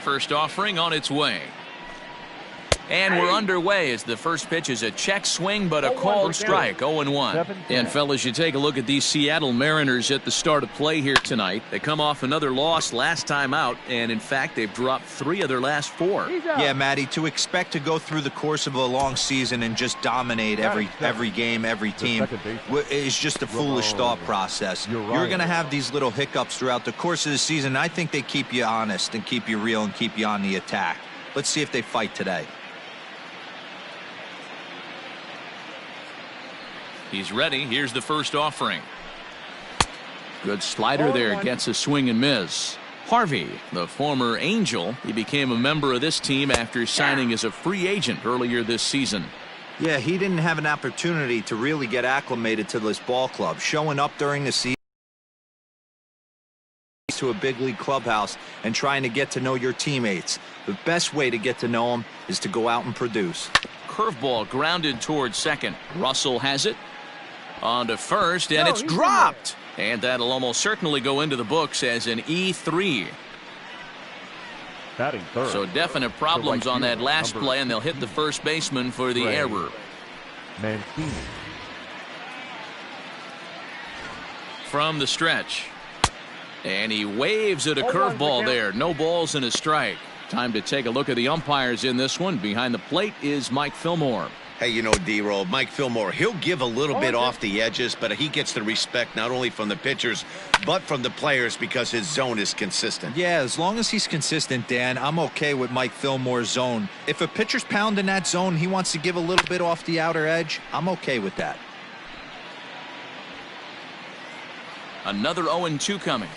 First offering on its way. And we're underway as the first pitch is a check swing, but a called strike, 0-1. And, fellas, you take a look at these Seattle Mariners at the start of play here tonight. They come off another loss last time out, and, in fact, they've dropped 3 of their last 4. Yeah, Matty, to expect to go through the course of a long season and just dominate every game, every team is just a foolish thought process. You're going to have these little hiccups throughout the course of the season. I think they keep you honest and keep you real and keep you on the attack. Let's see if they fight today. He's ready. Here's the first offering. Good slider there. Gets a swing and miss. Harvey, the former Angel, he became a member of this team after signing as a free agent earlier this season. Yeah, he didn't have an opportunity to really get acclimated to this ball club. Showing up during the season to a big league clubhouse and trying to get to know your teammates. The best way to get to know them is to go out and produce. Curveball grounded towards second. Russell has it. On to first, and it's dropped. And that'll almost certainly go into the books as an E3. So definite problems on that last play, and they'll hit the first baseman for the error. From the stretch. And he waves at a curveball there. No balls and a strike. Time to take a look at the umpires in this one. Behind the plate is Mike Fillmore. Hey, you know, D-Roll, Mike Fillmore, he'll give a little bit off the edges, but he gets the respect not only from the pitchers, but from the players because his zone is consistent. Yeah, as long as he's consistent, Dan, I'm okay with Mike Fillmore's zone. If a pitcher's pounding that zone, he wants to give a little bit off the outer edge, I'm okay with that. Another 0-2 coming.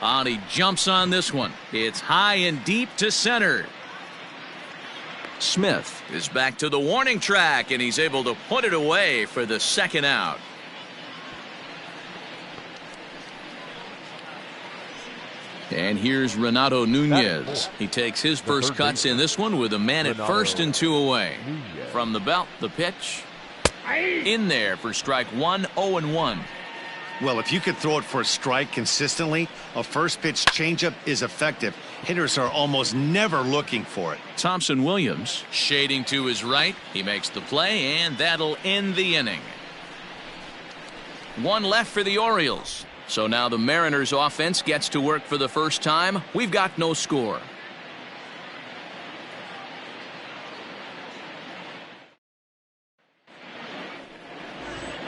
And he jumps on this one. It's high and deep to center. Smith is back to the warning track, and he's able to put it away for the second out. And here's Renato Nunez. He takes his first cuts in this one with a man at first and 2 away. From the belt, the pitch. In there for strike 1, 0-1. Well, if you could throw it for a strike consistently, a first pitch changeup is effective. Hitters are almost never looking for it. Thompson Williams shading to his right. He makes the play, and that'll end the inning. 1 left for the Orioles. So now the Mariners offense gets to work for the first time. We've got no score.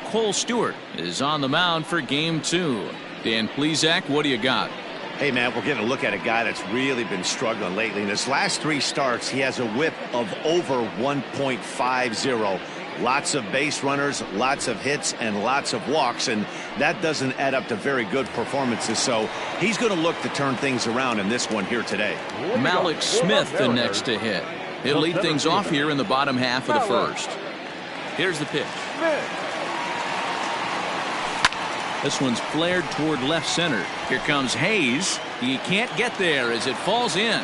Cole Stewart is on the mound for game 2. Dan Plesac, what do you got? Hey, man, we're getting a look at a guy that's really been struggling lately. In his last 3 starts, he has a whip of over 1.50. Lots of base runners, lots of hits, and lots of walks, and that doesn't add up to very good performances. So he's going to look to turn things around in this one here today. Malik Smith the next to hit. He'll lead things off here in the bottom half of the first. Here's the pitch. This one's flared toward left center. Here comes Hayes. He can't get there as it falls in.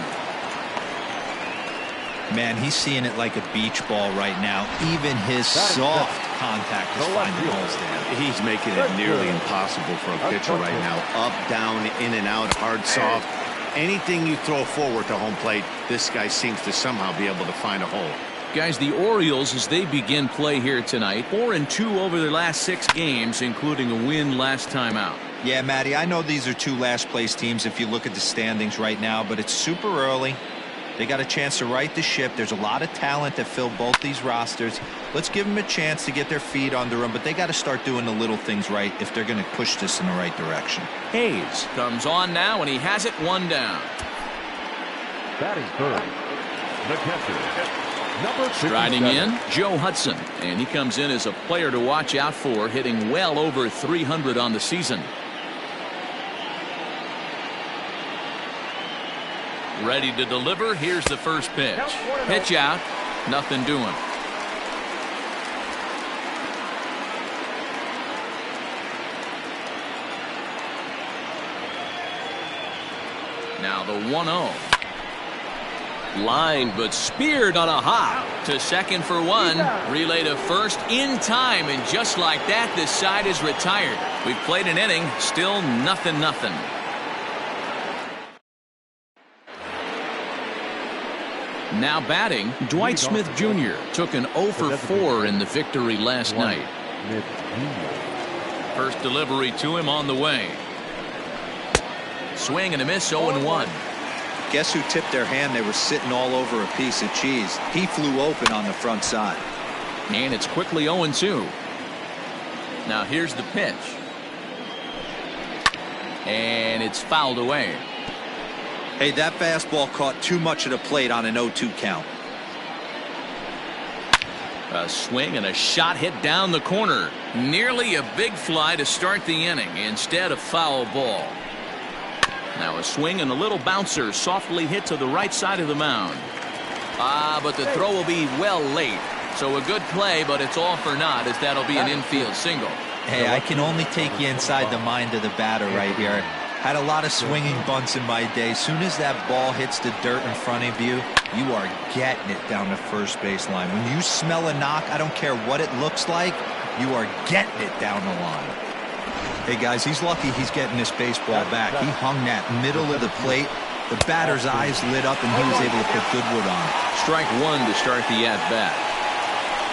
Man, he's seeing it like a beach ball right now. Even his soft contact is finding holes there. He's making it nearly impossible for a pitcher right now. Up, down, in and out, hard, soft. Anything you throw forward to home plate, this guy seems to somehow be able to find a hole. Guys, the Orioles, as they begin play here tonight, 4-2 over their last 6 games, including a win last time out. Yeah, Matty, I know these are 2 last-place teams if you look at the standings right now, but it's super early. They got a chance to right the ship. There's a lot of talent that fill both these rosters. Let's give them a chance to get their feet under them, but they got to start doing the little things right if they're going to push this in the right direction. Hayes comes on now, and he has it 1 down. Batting third, the catcher. Striding in, Joe Hudson, and he comes in as a player to watch out for, hitting well over 300 on the season. Ready to deliver. Here's the first pitch. Pitch out. Nothing doing. Now the 1-0. Line, but speared on a hop to second for 1. Relay to first in time, and just like that, this side is retired. We've played an inning, still nothing. Now batting, Dwight Smith Jr. took an 0 for 4 in the victory last night. First delivery to him on the way. Swing and a miss, 0-1. Guess who tipped their hand? They were sitting all over a piece of cheese. He flew open on the front side. And it's quickly 0-2. Now here's the pitch. And it's fouled away. Hey, that fastball caught too much of the plate on an 0-2 count. A swing and a shot hit down the corner. Nearly a big fly to start the inning. Instead, a foul ball. Now a swing and a little bouncer softly hit to the right side of the mound. But the throw will be well late. So a good play, but it's all for naught, as that'll be an infield single. Hey, I can only take you inside the mind of the batter right here. Had a lot of swinging bunts in my day. Soon as that ball hits the dirt in front of you, you are getting it down the first baseline. When you smell a knock, I don't care what it looks like, you are getting it down the line. Hey guys, he's lucky he's getting this baseball back. He hung that middle of the plate. The batter's eyes lit up and he was able to put good wood on it. Strike one to start the at-bat.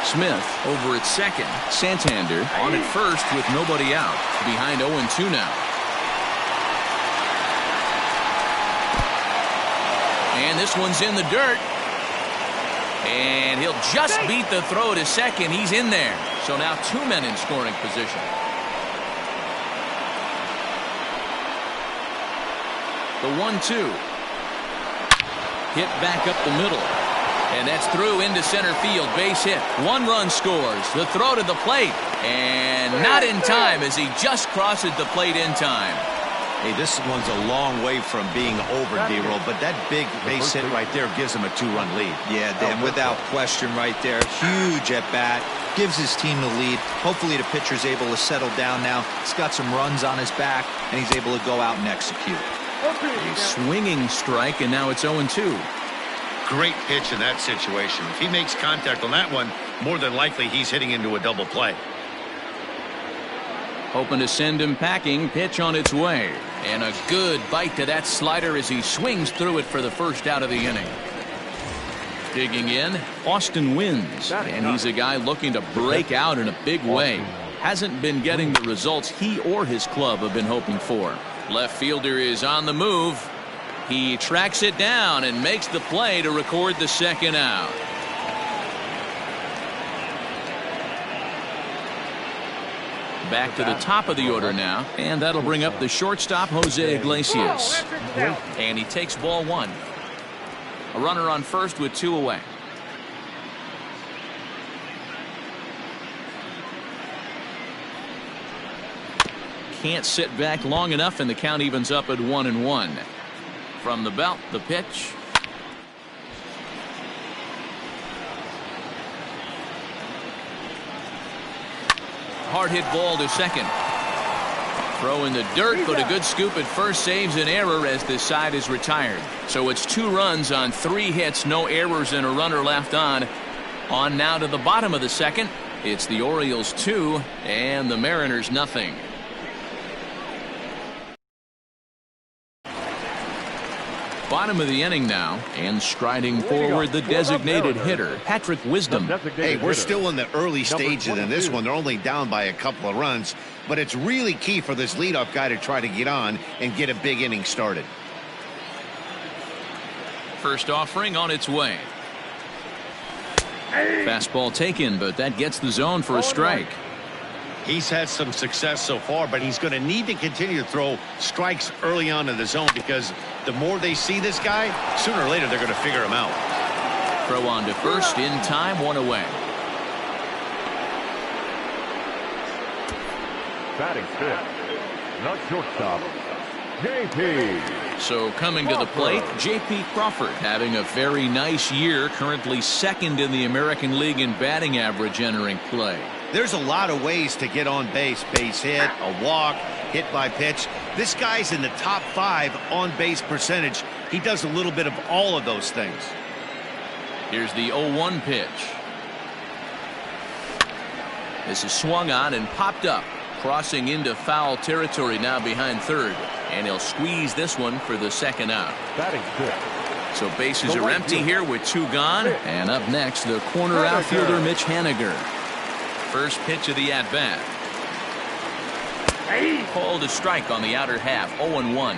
Smith over at second. Santander on at first with nobody out. Behind 0-2 now. And this one's in the dirt. And he'll just beat the throw to second. He's in there. So now 2 men in scoring position. The 1-2. Hit back up the middle. And that's through into center field. Base hit. 1 run scores. The throw to the plate. And not in time as he just crosses the plate in time. Hey, this one's a long way from being over, D-Roll, but that big base hit right there gives him a 2-run lead. Yeah, Dan, without question right there. Huge at bat. Gives his team the lead. Hopefully the pitcher's able to settle down now. He's got some runs on his back, and he's able to go out and execute. A swinging strike, and now it's 0-2. Great pitch in that situation. If he makes contact on that one, more than likely he's hitting into a double play. Hoping to send him packing. Pitch on its way. And a good bite to that slider as he swings through it for the first out of the inning. Digging in, Austin Wins. And he's a guy looking to break out in a big way. Hasn't been getting the results he or his club have been hoping for. Left fielder is on the move. He tracks it down and makes the play to record the second out. Back to the top of the order now, and that'll bring up the shortstop, Jose Iglesias. And he takes ball 1. A runner on first with 2 away. Can't sit back long enough, and the count evens up at 1-1. From the belt, the pitch. Hard hit ball to second. Throw in the dirt, but a good scoop at first saves an error as this side is retired. So it's 2 runs on 3 hits, no errors, and a runner left on. On now to the bottom of the second. It's the Orioles 2 and the Mariners nothing. Bottom of the inning now, and striding forward the designated hitter, Patrick Wisdom. Hey, we're still in the early stages in this one. They're only down by a couple of runs, but it's really key for this leadoff guy to try to get on and get a big inning started. First offering on its way. Fastball taken, but that gets the zone for a strike. He's had some success so far, but he's going to need to continue to throw strikes early on in the zone, because the more they see this guy, sooner or later they're going to figure him out. Throw on to first in time, 1 away. Batting fifth, not shortstop, JP. So coming to the plate, J.P. Crawford having a very nice year, currently second in the American League in batting average entering play. There's a lot of ways to get on base. Base hit, a walk, hit by pitch. This guy's in the top 5 on base percentage. He does a little bit of all of those things. Here's the 0-1 pitch. This is swung on and popped up, crossing into foul territory now behind third, and he'll squeeze this one for the second out. Batting fifth, So bases are empty here with 2 gone. And up next, the corner outfielder Mitch Haniger. First pitch of the at-bat. Called a strike on the outer half. 0-1.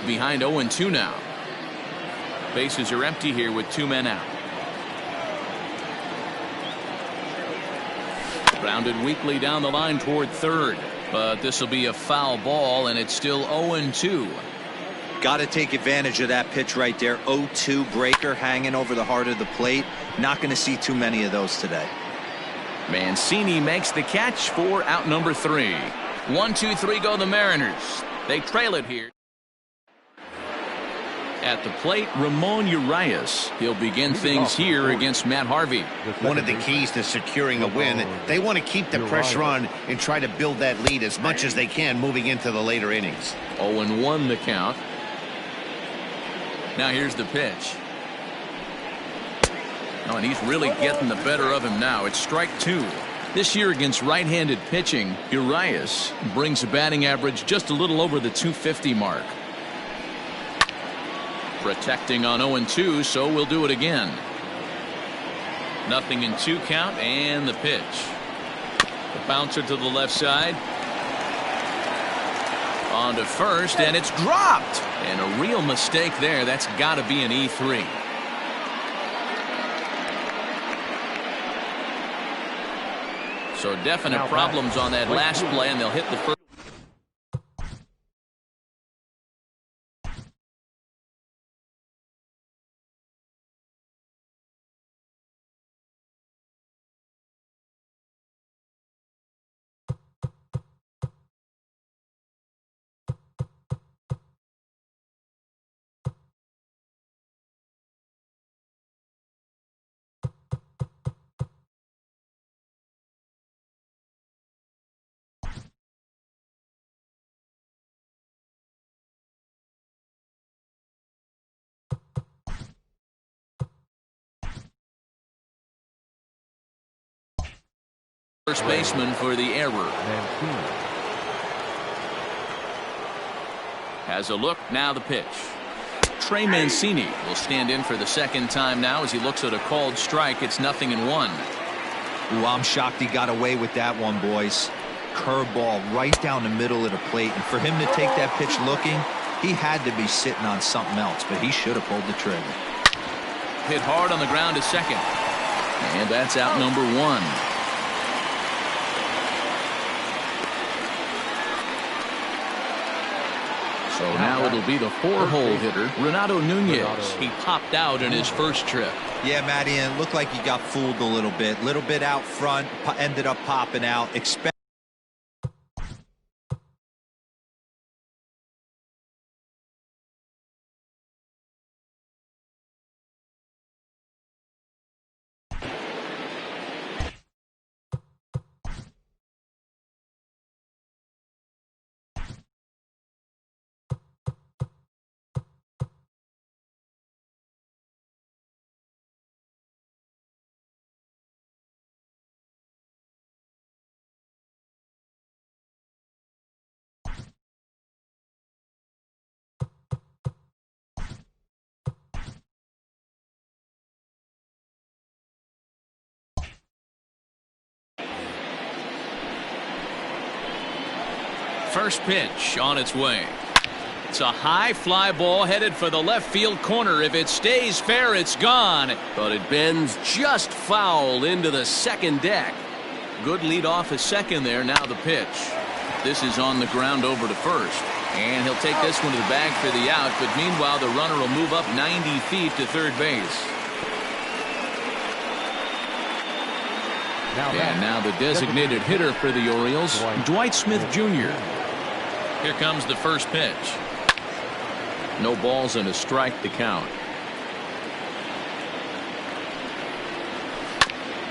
Behind 0-2 now. Bases are empty here with 2 men out. Grounded weakly down the line toward third. But this will be a foul ball, and it's still 0-2. Got to take advantage of that pitch right there. 0-2 breaker hanging over the heart of the plate. Not going to see too many of those today. Mancini makes the catch for out number 3. 1-2-3 go the Mariners. They trail it here. At the plate, Ramon Urias. He'll begin things here against Matt Harvey. One of the keys to securing a win, they want to keep the pressure on and try to build that lead as much as they can moving into the later innings. 0-1 the count. Now here's the pitch. Oh, and he's really getting the better of him now. It's strike 2. This year against right-handed pitching, Urias brings a batting average just a little over the 250 mark. Protecting on 0-2, so we'll do it again. 0-2 count, and the pitch. The bouncer to the left side. On to first, and it's dropped. And a real mistake there. That's got to be an E3. So definite problems on that last play, and they'll hit the first. First baseman for the error. Has a look. Now the pitch. Trey Mancini will stand in for the second time now as he looks at a called strike. It's 0-1. Ooh, I'm shocked he got away with that one, boys. Curveball right down the middle of the plate. And for him to take that pitch looking, he had to be sitting on something else, but he should have pulled the trigger. Hit hard on the ground to second. And that's out number 1. So now it'll be the 4-hole hitter, Renato Nunez. He popped out in his first trip. Yeah, Matty, and it looked like he got fooled a little bit. Little bit out front, ended up popping out. First pitch on its way. It's a high fly ball headed for the left field corner. If it stays fair, it's gone. But it bends just foul into the second deck. Good lead off a second there. Now the pitch. This is on the ground over to first. And he'll take this one to the bag for the out. But meanwhile, the runner will move up 90 feet to third base. And now the designated hitter for the Orioles, Dwight Smith Jr. Here comes the first pitch. No balls and a strike to count.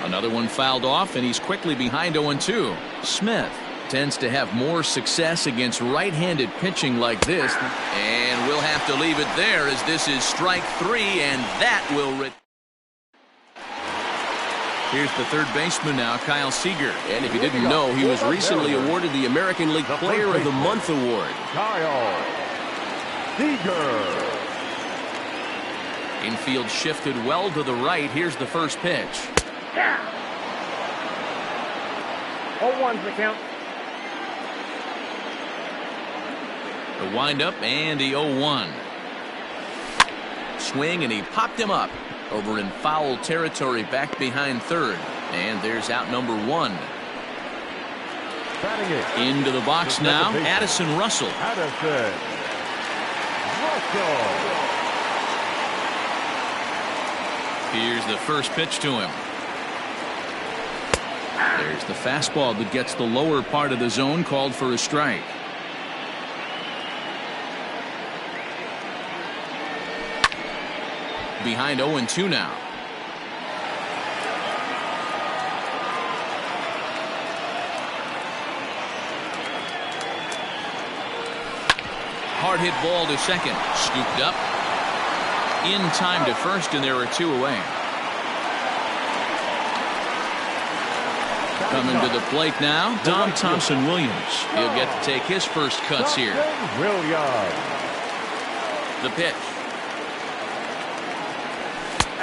Another one fouled off, and he's quickly behind 0-2. Smith tends to have more success against right-handed pitching like this, and we'll have to leave it there as this is strike 3, and that will Here's the third baseman now, Kyle Seager. And if you didn't know, he was recently awarded the American League Player of the Month award. Kyle Seager. Infield shifted well to the right. Here's the first pitch. 0-1's the count. The windup and the 0-1. Swing, and he popped him up. Over in foul territory, back behind third. And there's out number 1. Into the box now, Addison Russell. Addison Russell. Here's the first pitch to him. There's the fastball that gets the lower part of the zone, called for a strike. Behind 0-2 now. Hard hit ball to second. Scooped up. In time to first, and there are 2 away. Coming to the plate now, Dom Thompson-Williams. He'll get to take his first cuts here. Williams. The pitch.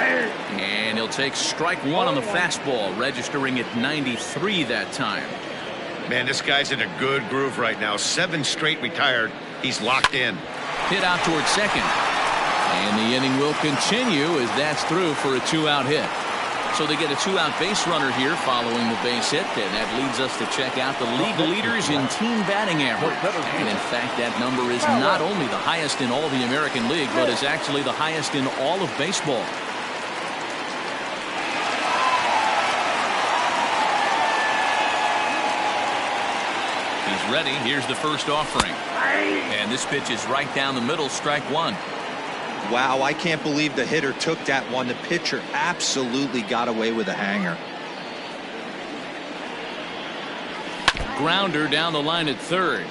And he'll take strike 1 on the fastball, registering at 93 that time. Man, this guy's in a good groove right now. 7 straight retired. He's locked in. Hit out towards second. And the inning will continue as that's through for a 2-out hit. So they get a 2-out base runner here following the base hit, and that leads us to check out the league leaders in team batting average. And in fact, that number is not only the highest in all the American League, but is actually the highest in all of baseball. He's ready. Here's the first offering. And this pitch is right down the middle, strike 1. Wow, I can't believe the hitter took that one. The pitcher absolutely got away with a hanger. Grounder down the line at third.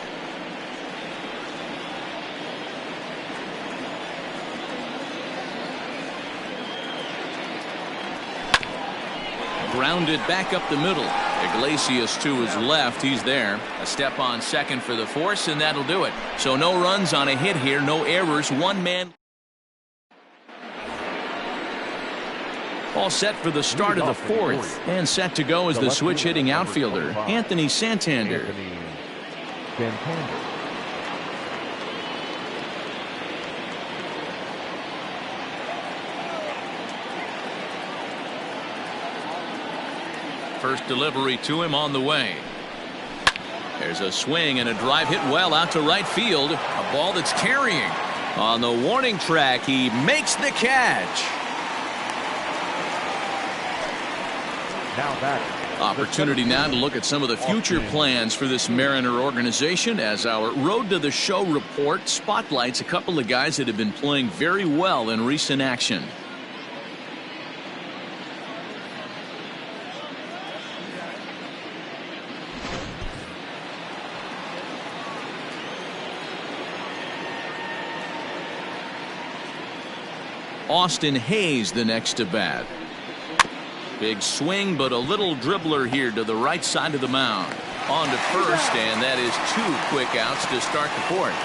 Grounded back up the middle. Iglesias to his left. He's there. A step on second for the force, and that'll do it. So no runs on a hit here, no errors, 1 man. All set for the start of the 4th, and set to go is the switch hitting outfielder, Anthony Santander. First delivery to him on the way. There's a swing and a drive hit well out to right field. A ball that's carrying. On the warning track, he makes the catch. Opportunity now to look at some of the future plans for this Mariner organization as our Road to the Show report spotlights a couple of guys that have been playing very well in recent action. Austin Hayes the next to bat. Big swing, but a little dribbler here to the right side of the mound. On to first, and that is 2 quick outs to start the 4th.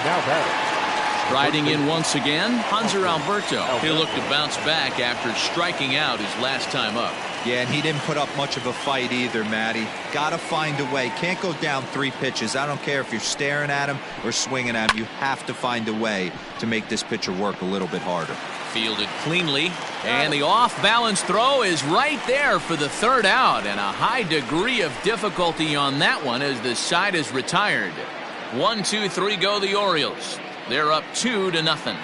Now batting. Striding in once again, Hanser Alberto. He'll look to bounce back after striking out his last time up. Yeah, and he didn't put up much of a fight either, Matty. Gotta find a way. Can't go down 3 pitches. I don't care if you're staring at him or swinging at him. You have to find a way to make this pitcher work a little bit harder. Fielded cleanly, and the off-balance throw is right there for the 3rd out, and a high degree of difficulty on that one as the side is retired. 1, 2, 3 go the Orioles. They're up 2-0.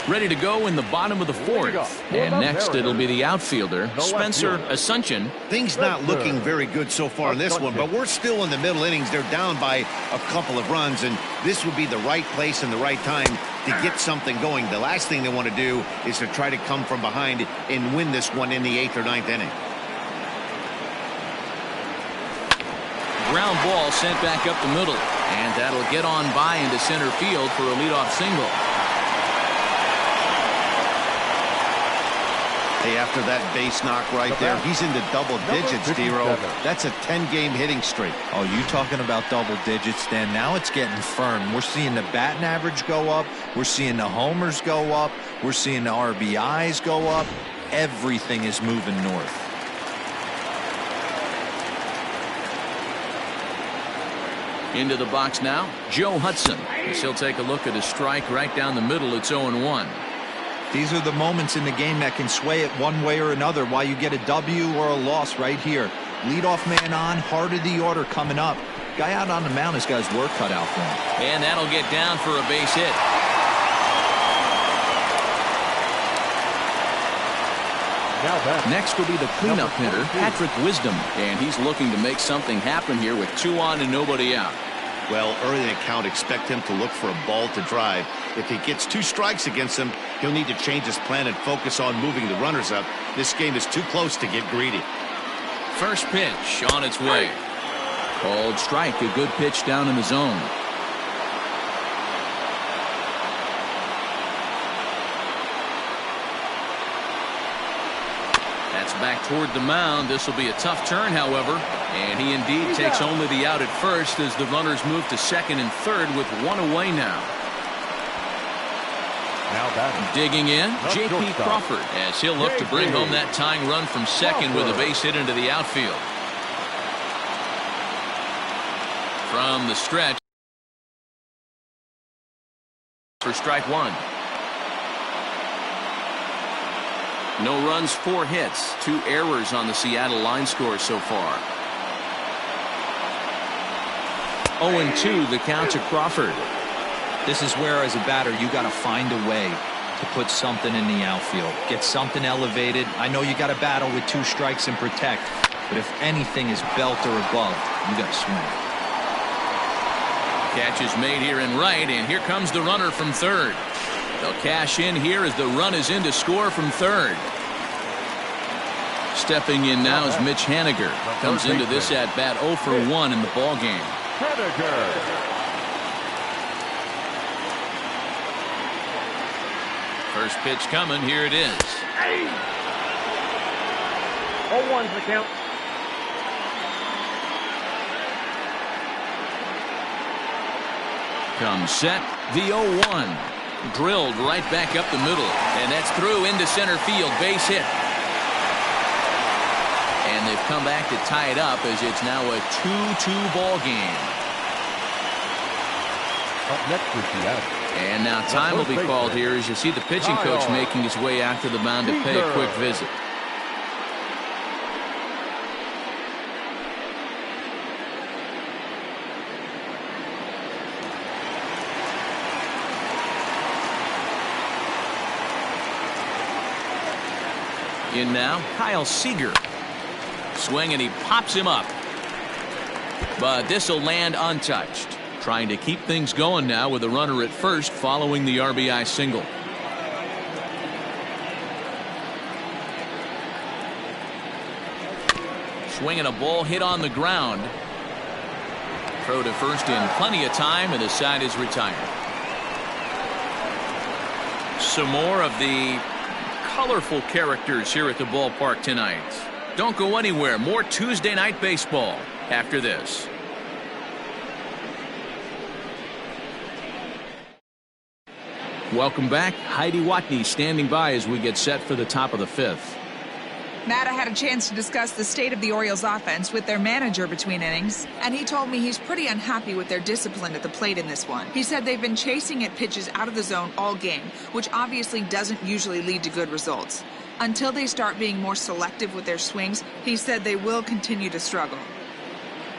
Ready to go in the bottom of the 4th. And next it'll be the outfielder, Spencer Asuncion. Things not looking very good so far in this one, but we're still in the middle innings. They're down by a couple of runs, and this would be the right place and the right time to get something going. The last thing they want to do is to try to come from behind and win this one in the 8th or 9th inning. Ground ball sent back up the middle. And that'll get on by into center field for a leadoff single. Hey, after that base knock right there, he's into double digits, D-Row. That's a 10-game hitting streak. Oh, you talking about double digits, Dan? Now it's getting firm. We're seeing the batting average go up. We're seeing the homers go up. We're seeing the RBIs go up. Everything is moving north. Into the box now, Joe Hudson. As he'll take a look at a strike right down the middle. It's 0-1. These are the moments in the game that can sway it one way or another, why you get a W or a loss right here. Leadoff man on, heart of the order coming up. Guy out on the mound has got his work cut out for him. And that'll get down for a base hit. Next will be the cleanup hitter, Patrick Wisdom. And he's looking to make something happen here with 2 on and nobody out. Well, early in the count, expect him to look for a ball to drive. If he gets 2 strikes against him, he'll need to change his plan and focus on moving the runners up. This game is too close to get greedy. First pitch on its way. Called strike, a good pitch down in the zone. That's back toward the mound. This will be a tough turn, however. And he indeed takes only the out at first as the runners move to second and third with 1 away now. Digging in, J.P. Crawford as he'll look to bring home that tying run from second with a base hit into the outfield. From the stretch for strike 1. No runs, 4 hits, 2 errors on the Seattle line score so far. 0-2 the count to Crawford. This is where, as a batter, you got to find a way to put something in the outfield. Get something elevated. I know you got to battle with 2 strikes and protect, but if anything is belt or above, you got to swing. Catch is made here in right, and here comes the runner from third. They'll cash in here as the run is in to score from third. Stepping in now is Mitch Haniger. Comes into this at bat 0 for 1 in the ball game. First pitch coming. Here it is. 0-1's the count. Comes set. The 0-1. Drilled right back up the middle. And that's through into center field. Base hit. And they've come back to tie it up as it's now a 2-2 ball game. Up next is Seattle. And now time will be called here as you see the pitching coach making his way out to the mound to pay a quick visit. In now, Kyle Seager. Swing and he pops him up. But this will land untouched. Trying to keep things going now with a runner at first following the RBI single. Swinging a ball hit on the ground. Throw to first in plenty of time, and the side is retired. Some more of the colorful characters here at the ballpark tonight. Don't go anywhere. More Tuesday night baseball after this. Welcome back. Heidi Watney standing by as we get set for the top of the 5th. Matt, I had a chance to discuss the state of the Orioles offense with their manager between innings, and he told me he's pretty unhappy with their discipline at the plate in this one. He said they've been chasing at pitches out of the zone all game, which obviously doesn't usually lead to good results. Until they start being more selective with their swings, he said they will continue to struggle.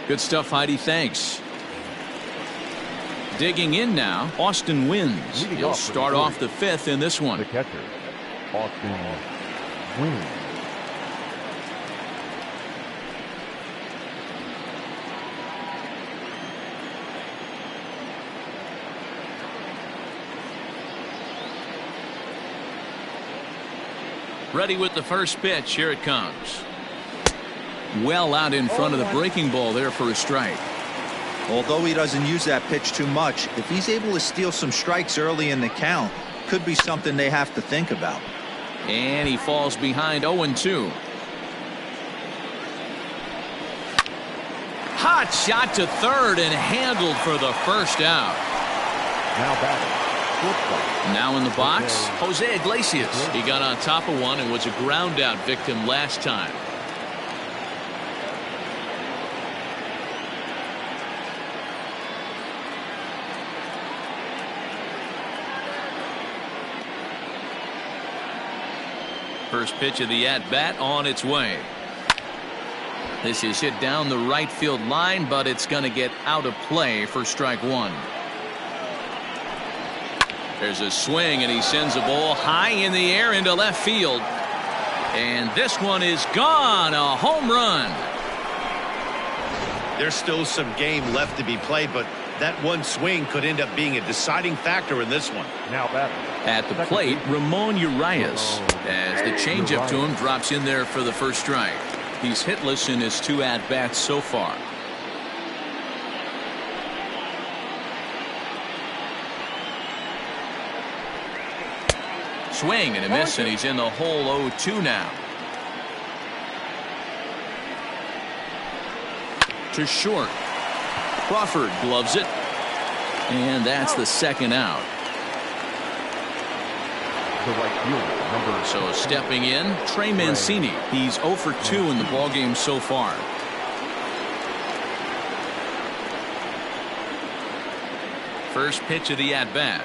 Good stuff, Heidi. Thanks. Digging in now, Austin Wins. He'll start off the 5th in this one. The catcher, Austin Wins. Ready with the first pitch. Here it comes. Well out in front of the breaking ball there for a strike. Although he doesn't use that pitch too much, if he's able to steal some strikes early in the count, could be something they have to think about. And he falls behind 0-2. Hot shot to third and handled for the first out. Now batting. Now in the box, Jose Iglesias. He got on top of one and was a ground out victim last time. First pitch of the at-bat on its way. This is hit down the right field line, but it's going to get out of play for strike one. There's a swing, and he sends a ball high in the air into left field. And this one is gone. A home run. There's still some game left to be played, but that one swing could end up being a deciding factor in this one. Now batting. At the plate, Ramon Urias, as the changeup to him drops in there for the first strike. He's hitless in his 2 at-bats so far. Swing and a miss, and he's in the hole 0-2 now. To short. Crawford gloves it. And that's the second out. The right fielder, number So stepping in, Trey Mancini. He's 0 for 2 in the ballgame so far. First pitch of the at-bat.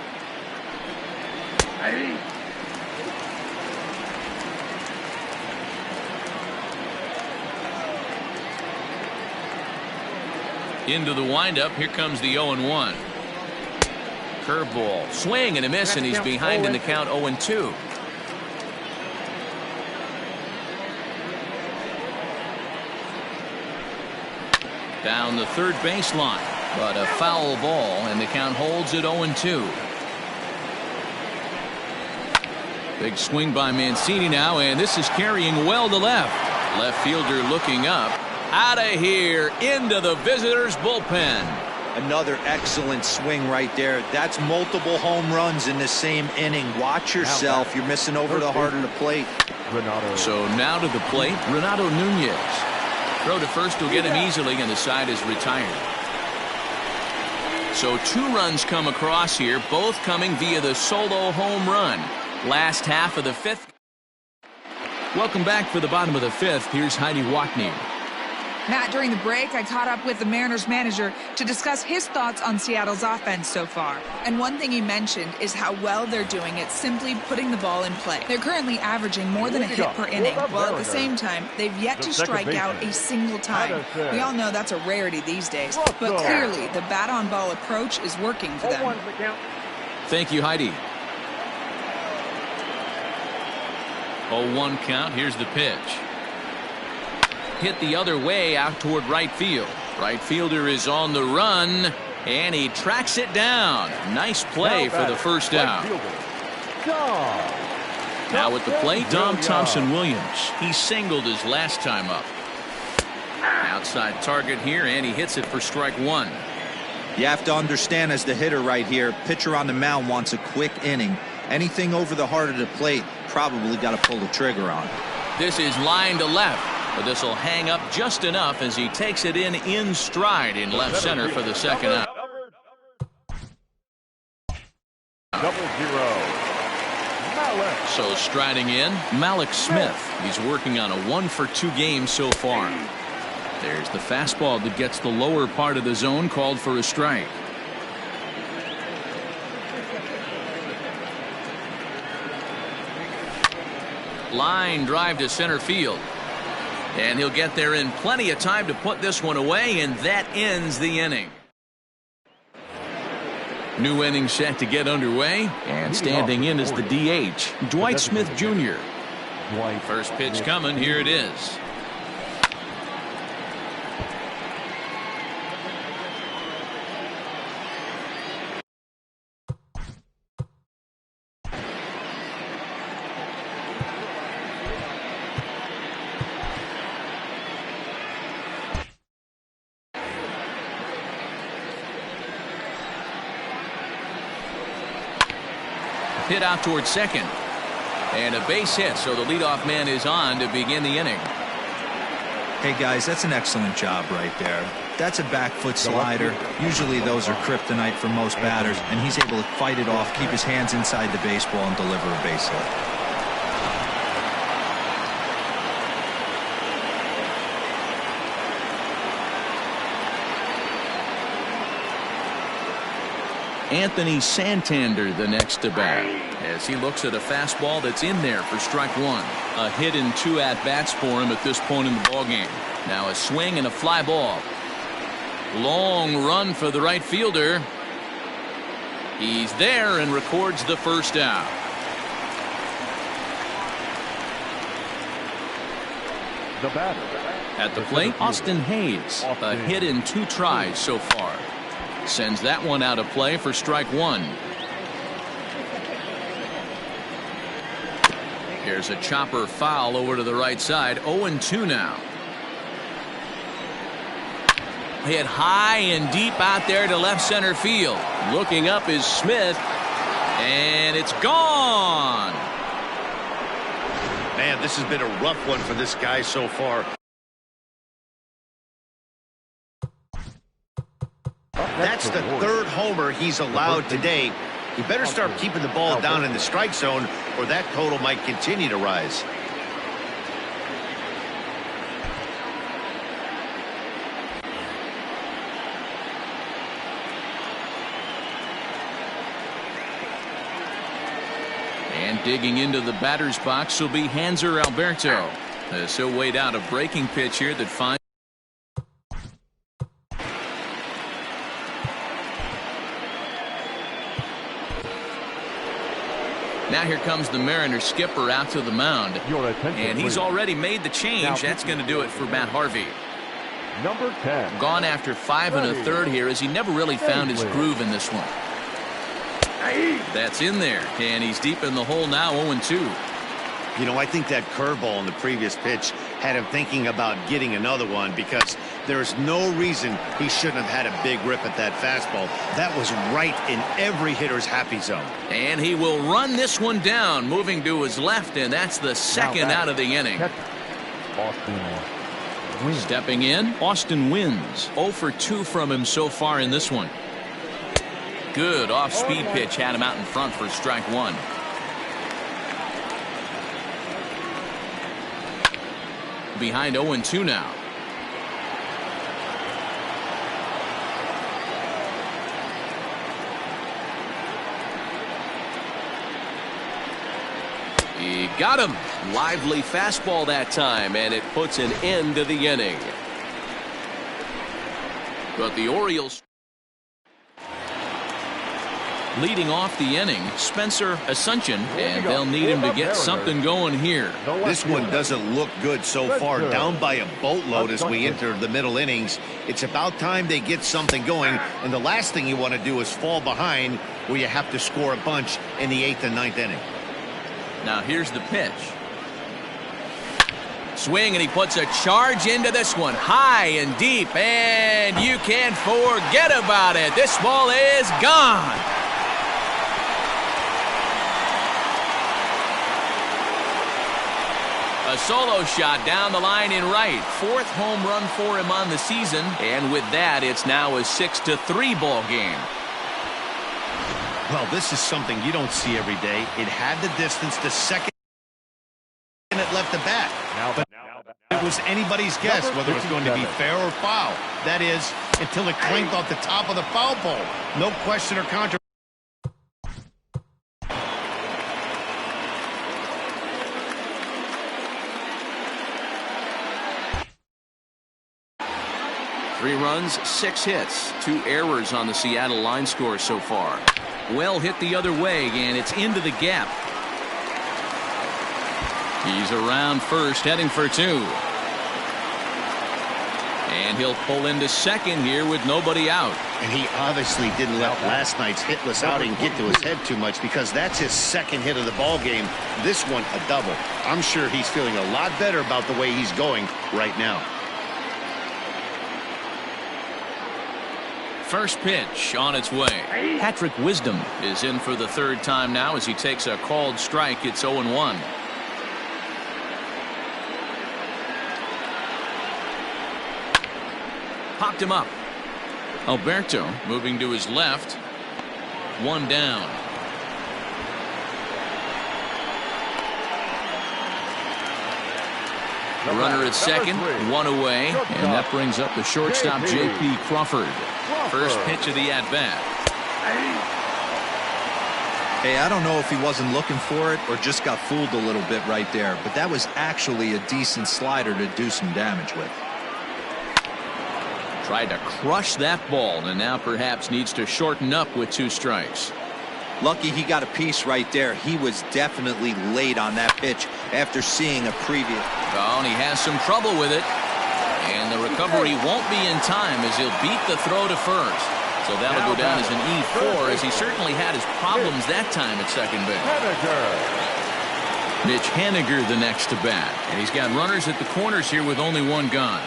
Into the windup. Here comes the 0-1. Curveball. Swing and a miss, and he's behind in the count 0-2. Down the third baseline, but a foul ball, and the count holds at 0-2. Big swing by Mancini now, and this is carrying well to left. Left fielder looking up. Out of here into the visitors' bullpen. Another excellent swing right there. That's multiple home runs in the same inning. Watch yourself. You're missing over the heart of the plate. So now to the plate, Renato Nunez. Throw to first will get him easily, and the side is retired. So 2 runs come across here, both coming via the solo home run. Last half of the 5th. Welcome back for the bottom of the 5th. Here's Heidi Watney. Matt, during the break, I caught up with the Mariners manager to discuss his thoughts on Seattle's offense so far. And one thing he mentioned is how well they're doing at simply putting the ball in play. They're currently averaging more than a hit per inning, while at the same time, they've yet to strike out a single time. We all know that's a rarity these days, but clearly the bat-on-ball approach is working for them. Thank you, Heidi. 0-1 count. Here's the pitch. Hit the other way out toward right field. Right fielder is on the run, and he tracks it down. Nice play for the first out. Now at the plate, Dom Thompson-Williams. He singled his last time up. Outside target here, and he hits it for strike one. You have to understand, as the hitter right here, pitcher on the mound wants a quick inning. Anything over the heart of the plate, probably got to pull the trigger on. This is line to left. But this will hang up just enough as he takes it in stride in left center for the second out. 0-0. So striding in, Malik Smith. He's working on a 1 for 2 game so far. There's the fastball that gets the lower part of the zone, called for a strike. Line drive to center field. And he'll get there in plenty of time to put this one away, and that ends the inning. New inning set to get underway, and standing in is the DH, Dwight Smith Jr. First pitch coming, here it is. Hit out towards second. And a base hit, so the leadoff man is on to begin the inning. Hey, guys, that's an excellent job right there. That's a back foot slider. Usually those are kryptonite for most batters, and he's able to fight it off, keep his hands inside the baseball, and deliver a base hit. Anthony Santander the next to bat as he looks at a fastball that's in there for strike one. A hit and 2 at-bats for him at this point in the ballgame. Now a swing and a fly ball. Long run for the right fielder. He's there and records the first out. The batter. At the plate, Austin Hayes. A hit in 2 tries so far. Sends that one out of play for strike one. Here's a chopper foul over to the right side. 0-2 now. Hit high and deep out there to left center field. Looking up is Smith. And it's gone. Man, this has been a rough one for this guy so far. That's the 3rd homer he's allowed today. He better start keeping the ball down in the strike zone, or that total might continue to rise. And digging into the batter's box will be Hanser Alberto. As he'll wait out a breaking pitch here that finds. Now here comes the Mariners skipper out to the mound. And he's already made the change. That's going to do it for Matt Harvey. Number 10. Gone after 5 1/3 here as he never really found his groove in this one. That's in there. And he's deep in the hole now, 0-2. You know, I think that curveball in the previous pitch had him thinking about getting another one, because there's no reason he shouldn't have had a big rip at that fastball. That was right in every hitter's happy zone. And he will run this one down, moving to his left, and that's the second out of the inning. Stepping in, Austin Wins. 0 for 2 from him so far in this one. Good off-speed pitch had him out in front for strike one. Behind 0-2 now. He got him. Lively fastball that time, and it puts an end to the inning. But the Orioles leading off the inning, Spencer Asuncion, and they'll need him to get something going here. This one doesn't look good so far. Down by a boatload as we enter the middle innings. It's about time they get something going, and the last thing you want to do is fall behind where you have to score a bunch in the 8th and 9th inning. Now here's the pitch. Swing, and he puts a charge into this one, high and deep, and you can't forget about it. This ball is gone. A solo shot down the line in right. 4th home run for him on the season. And with that, it's now a 6-3 ball game. Well, this is something you don't see every day. It had the distance to second, and it left the bat. But it was anybody's guess whether it's going to be fair or foul. That is, until it clanked off the top of the foul pole. No question or controversy. 3 runs, 6 hits, 2 errors on the Seattle line score so far. Well hit the other way, and it's into the gap. He's around first, heading for 2. And he'll pull into second here with nobody out. And he obviously didn't let last night's hitless outing get to his head too much, because that's his 2nd hit of the ball game. This one a double. I'm sure he's feeling a lot better about the way he's going right now. First pitch on its way. Patrick Wisdom is in for the third time now as he takes a called strike. It's 0-1. Popped him up. Alberto moving to his left. One down. The runner at second, one away, and that brings up the shortstop J.P. Crawford. First pitch of the at-bat. Hey, I don't know if he wasn't looking for it or just got fooled a little bit right there, but that was actually a decent slider to do some damage with. Tried to crush that ball and now perhaps needs to shorten up with 2 strikes. Lucky he got a piece right there. He was definitely late on that pitch after seeing a previous. Oh, and he has some trouble with it. And the recovery won't be in time as he'll beat the throw to first. So that'll go down as an E4 as he certainly had his problems that time at second base. Mitch Haniger the next to bat. And he's got runners at the corners here with only one gone.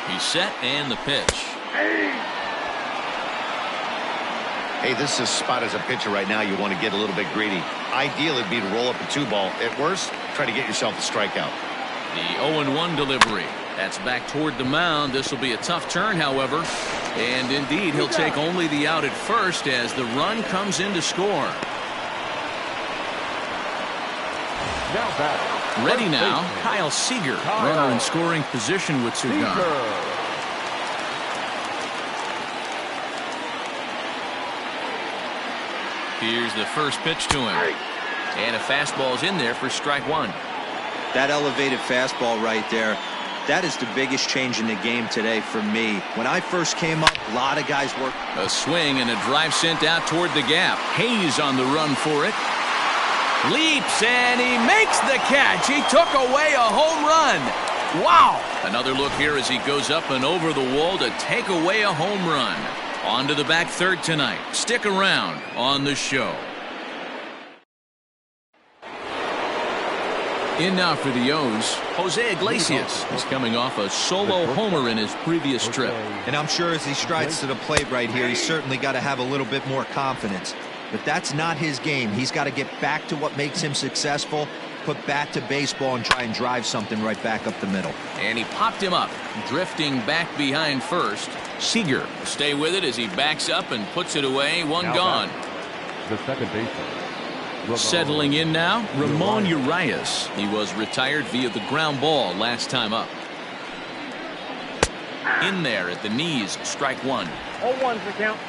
He's set and the pitch. Hey, this is a spot as a pitcher right now. You want to get a little bit greedy. Ideal would be to roll up a 2-ball. At worst, try to get yourself a strikeout. The 0-1 delivery. That's back toward the mound. This will be a tough turn, however. And indeed, he'll take only the out at first as the run comes in to score. Ready now, Kyle Seager. Runner in scoring position with Cigar. Here's the first pitch to him. And a fastball's in there for strike 1. That elevated fastball right there, that is the biggest change in the game today for me. When I first came up, a lot of guys worked. A swing and a drive sent out toward the gap. Hayes on the run for it. Leaps and he makes the catch. He took away a home run. Wow. Another look here as he goes up and over the wall to take away a home run. On to the back third tonight. Stick around on the show. In now for the O's, Jose Iglesias is coming off a solo homer in his previous trip. And I'm sure as he strides to the plate right here, he's certainly got to have a little bit more confidence. But that's not his game. He's got to get back to what makes him successful, put bat to baseball, and try and drive something right back up the middle. And he popped him up, drifting back behind first. Seager will stay with it as he backs up and puts it away. One gone. The second baseman. Settling in now, Ramon Urias. He was retired via the ground ball last time up. In there at the knees, strike 1. 0-1's the count.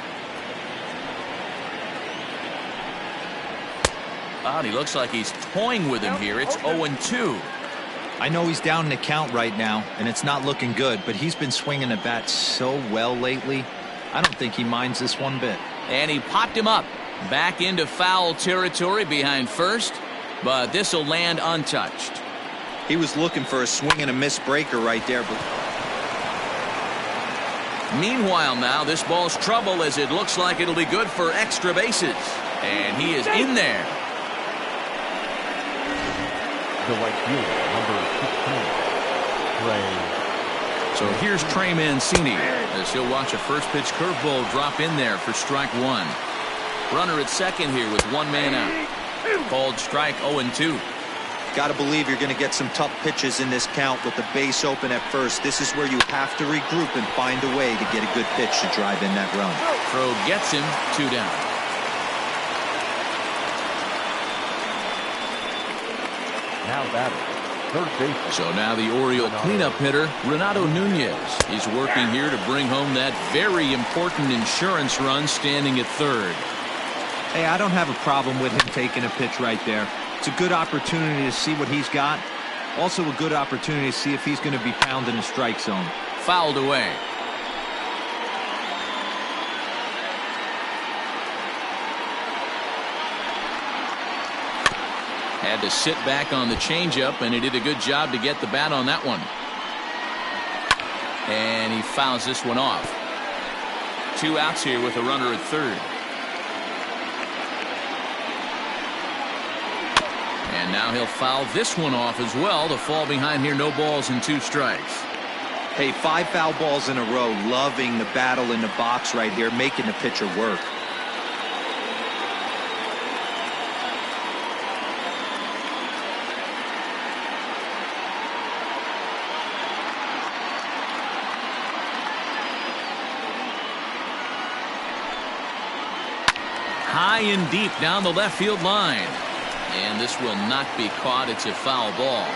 Oh, he looks like he's toying with him here. It's 0-2. I know he's down in the count right now, and it's not looking good, but he's been swinging the bat so well lately. I don't think he minds this one bit. And he popped him up. Back into foul territory behind first, but this will land untouched. He was looking for a swing and a miss breaker right there. But meanwhile now, this ball's trouble as it looks like it'll be good for extra bases. And he is in there. The right fielder, number 16, Trey. So here's Trey Mancini as he'll watch a first pitch curveball drop in there for strike 1. Runner at second here with one man out. Called strike 0-2. Got to believe you're going to get some tough pitches in this count with the base open at first. This is where you have to regroup and find a way to get a good pitch to drive in that run. Throw gets him, 2 down. Now batting. Third base. So now the Oriole cleanup hitter, Renato Nunez. He's working here to bring home that very important insurance run standing at third. Hey, I don't have a problem with him taking a pitch right there. It's a good opportunity to see what he's got. Also a good opportunity to see if he's going to be pounding the strike zone. Fouled away. Had to sit back on the changeup, and he did a good job to get the bat on that one. And he fouls this one off. 2 outs here with a runner at third. And now he'll foul this one off as well to fall behind here. No balls and 2 strikes. Hey, 5 foul balls in a row. Loving the battle in the box right here, making the pitcher work. High and deep down the left field line. And this will not be caught. It's a foul ball.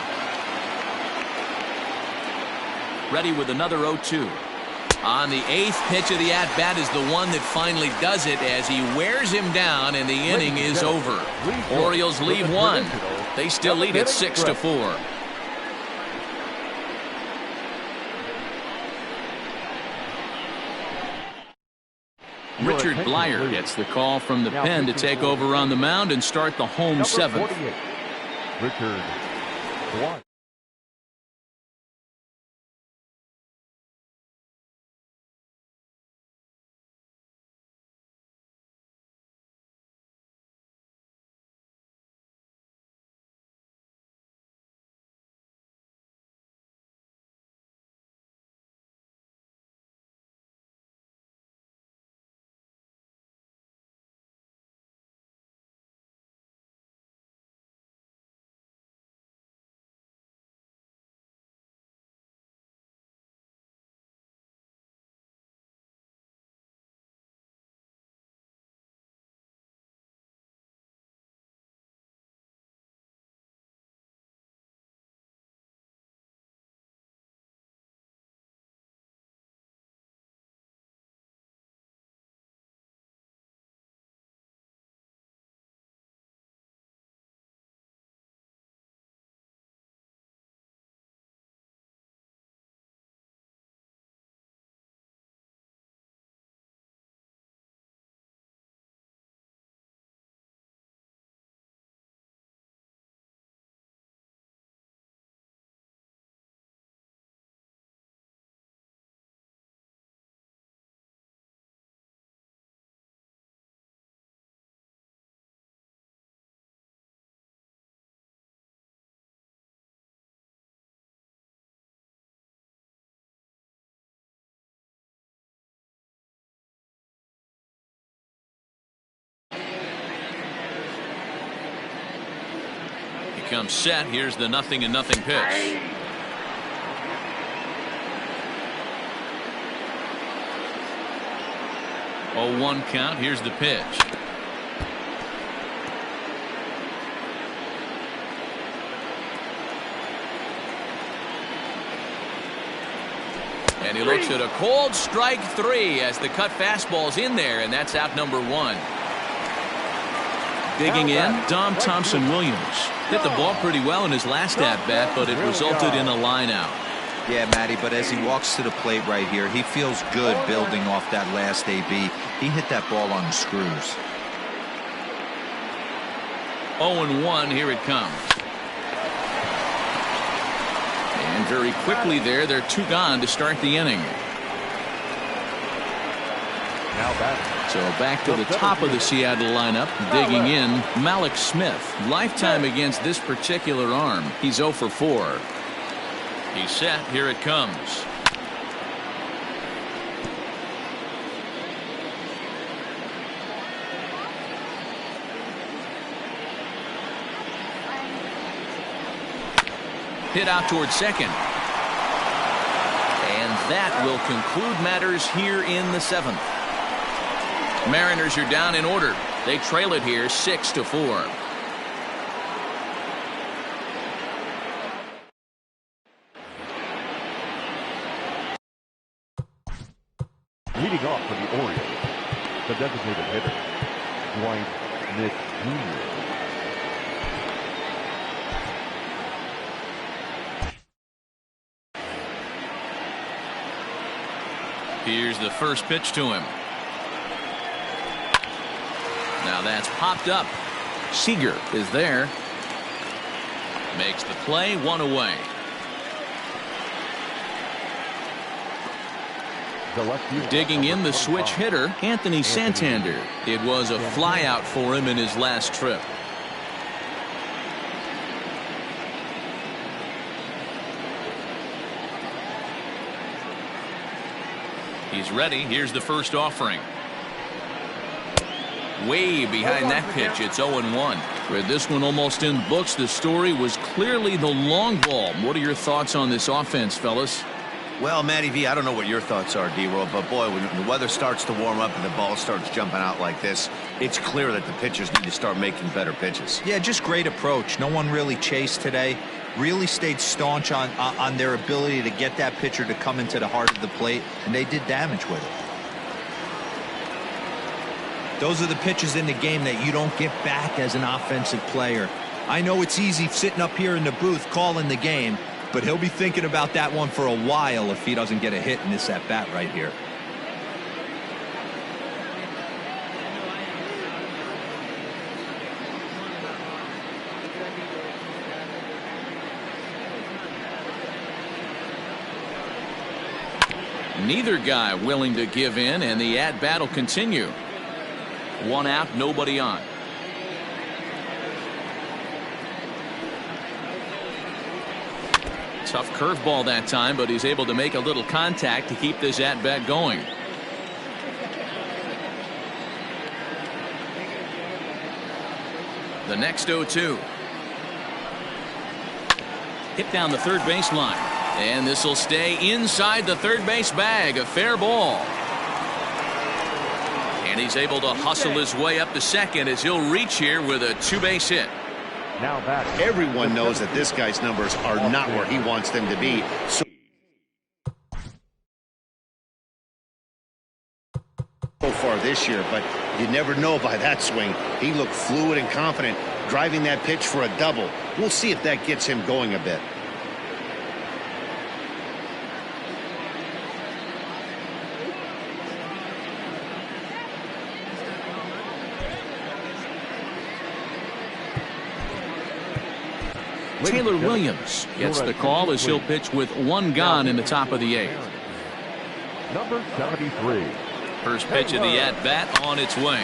Ready with another 0-2. On the 8th pitch of the at-bat is the one that finally does it as he wears him down, and the inning is over. Orioles leave one. They still lead it 6-4. Richard Blyer gets the call from the pen to take over on the mound and start the home 7th. Richard Blyer. Comes set. Here's the 0-0 pitch. Oh, 1 count. Here's the pitch. And he looks at a cold strike 3 as the cut fastball's in there, and that's out number 1. Digging in, Dom Thompson-Williams. Hit the ball pretty well in his last at-bat, but it resulted in a line out. Yeah, Matty, but as he walks to the plate right here, he feels good building off that last AB. He hit that ball on the screws. 0-1, here it comes. And very quickly there, they're 2 gone to start the inning. Now batting. So back to the top of the Seattle lineup, digging in, Malik Smith. Lifetime against this particular arm. He's 0 for 4. He's set. Here it comes. Hit out towards second. And that will conclude matters here in the 7th. Mariners are down in order. They trail it here 6-4. Leading off for the Orioles, the designated hitter, Dwight Nick Jr. Here's the first pitch to him. Now that's popped up. Seager is there. Makes the play, 1 away. Digging in the switch hitter, Anthony Santander. It was a flyout for him in his last trip. He's ready. Here's the first offering. Way behind that pitch. It's 0-1. With this one almost in the books, the story was clearly the long ball. What are your thoughts on this offense, fellas? Well, Matty V, I don't know what your thoughts are, D-Roll, but boy, when the weather starts to warm up and the ball starts jumping out like this, it's clear that the pitchers need to start making better pitches. Yeah, just great approach. No one really chased today. Really stayed staunch on their ability to get that pitcher to come into the heart of the plate, and they did damage with it. Those are the pitches in the game that you don't get back as an offensive player. I know it's easy sitting up here in the booth calling the game, but he'll be thinking about that one for a while if he doesn't get a hit in this at-bat right here. Neither guy willing to give in, and the at-bat will continue. One out, nobody on. Tough curveball that time, but he's able to make a little contact to keep this at-bat going. The next 0-2. Hit down the third baseline. And this will stay inside the third base bag. A fair ball. And he's able to hustle his way up to second as he'll reach here with a two-base hit. Now that everyone knows that this guy's numbers are not where he wants them to be. So far this year, but you never know by that swing. He looked fluid and confident, driving that pitch for a double. We'll see if that gets him going a bit. Taylor Williams gets the call as he'll pitch with one gone in the top of the eighth. Number 73. First pitch of the at-bat on its way.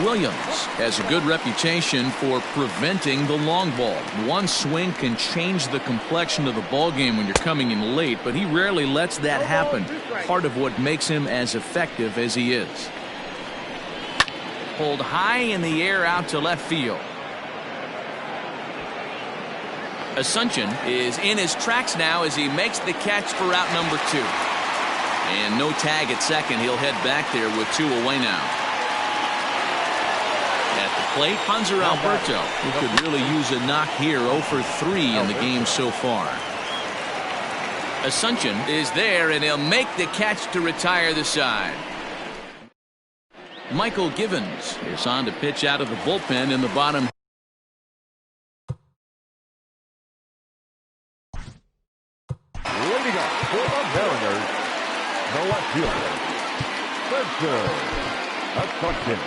Williams has a good reputation for preventing the long ball. One swing can change the complexion of the ball game when you're coming in late, but he rarely lets that happen. Part of what makes him as effective as he is. Pulled high in the air out to left field. Asuncion is in his tracks now as he makes the catch for out number 2. And no tag at second. He'll head back there with 2 away now. At the plate, Hanser Alberto, who could really use a knock here. 0 for 3 in the game so far. Asuncion is there, and he'll make the catch to retire the side. Michael Givens is on to pitch out of the bullpen in the bottom. Leading up for the Mariners, the left fielder, Spencer Asuncion.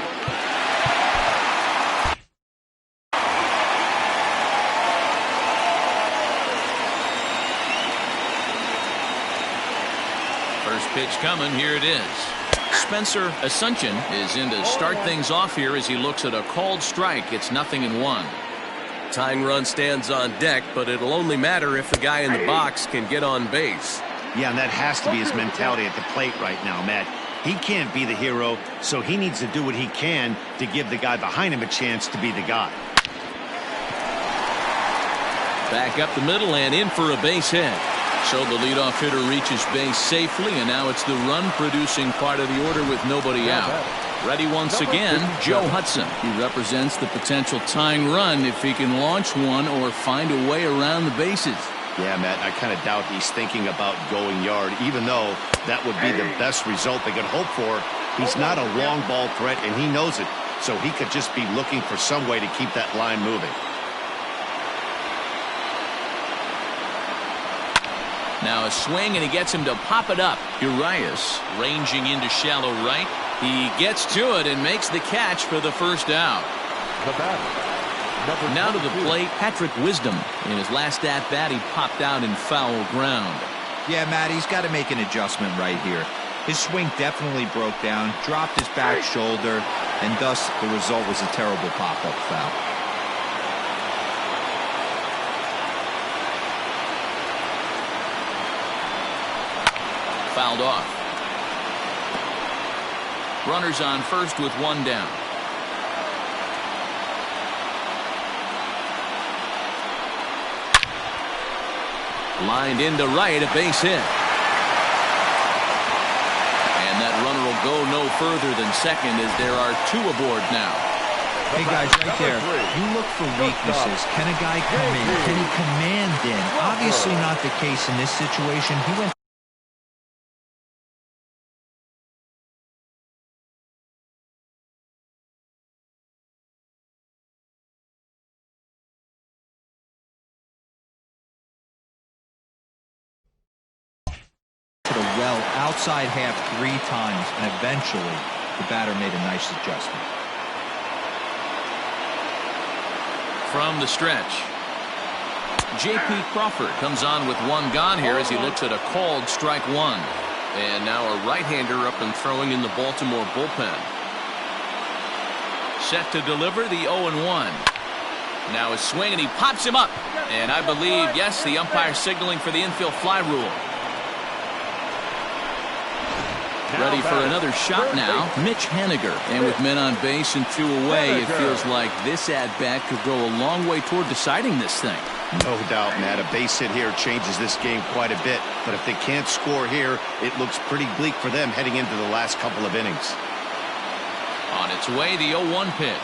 First pitch coming. Here it is. Spencer Asuncion is in to start things off here as he looks at a called strike. It's 0-1. Tying run stands on deck, but it'll only matter if the guy in the box can get on base. Yeah, and that has to be his mentality at the plate right now, Matt. He can't be the hero, so he needs to do what he can to give the guy behind him a chance to be the guy. Back up the middle and in for a base hit. So the leadoff hitter reaches base safely, and now it's the run-producing part of the order with nobody out. Ready once again, Joe Hudson. He represents the potential tying run if he can launch one or find a way around the bases. Yeah, Matt, I kind of doubt he's thinking about going yard, even though that would be the best result they could hope for. He's not a long ball threat, and he knows it, so he could just be looking for some way to keep that line moving. Now a swing, and he gets him to pop it up. Urias ranging into shallow right. He gets to it and makes the catch for the first out. Now to the plate, Patrick Wisdom. In his last at-bat, he popped out in foul ground. Yeah, Matt, he's got to make an adjustment right here. His swing definitely broke down, dropped his back shoulder, and thus the result was a terrible pop-up foul. Fouled off. Runners on first with one down. Lined into right, a base hit. And that runner will go no further than second as there are two aboard now. Hey guys, right there, you look for weaknesses. Can a guy come in? Can he command in? Obviously not the case in this situation. He went to the well outside half 3 times, and eventually the batter made a nice adjustment. From the stretch, J.P. Crawford comes on with one gone here as he looks at a called strike one. And now a right-hander up and throwing in the Baltimore bullpen. Set to deliver the 0-1. Now a swing and he pops him up. And I believe, yes, the umpire signaling for the infield fly rule. Ready for another shot now, Mitch Haniger. And with men on base and 2 away, it feels like this at-bat could go a long way toward deciding this thing. No doubt, Matt. A base hit here changes this game quite a bit. But if they can't score here, it looks pretty bleak for them heading into the last couple of innings. On its way, the 0-1 pitch.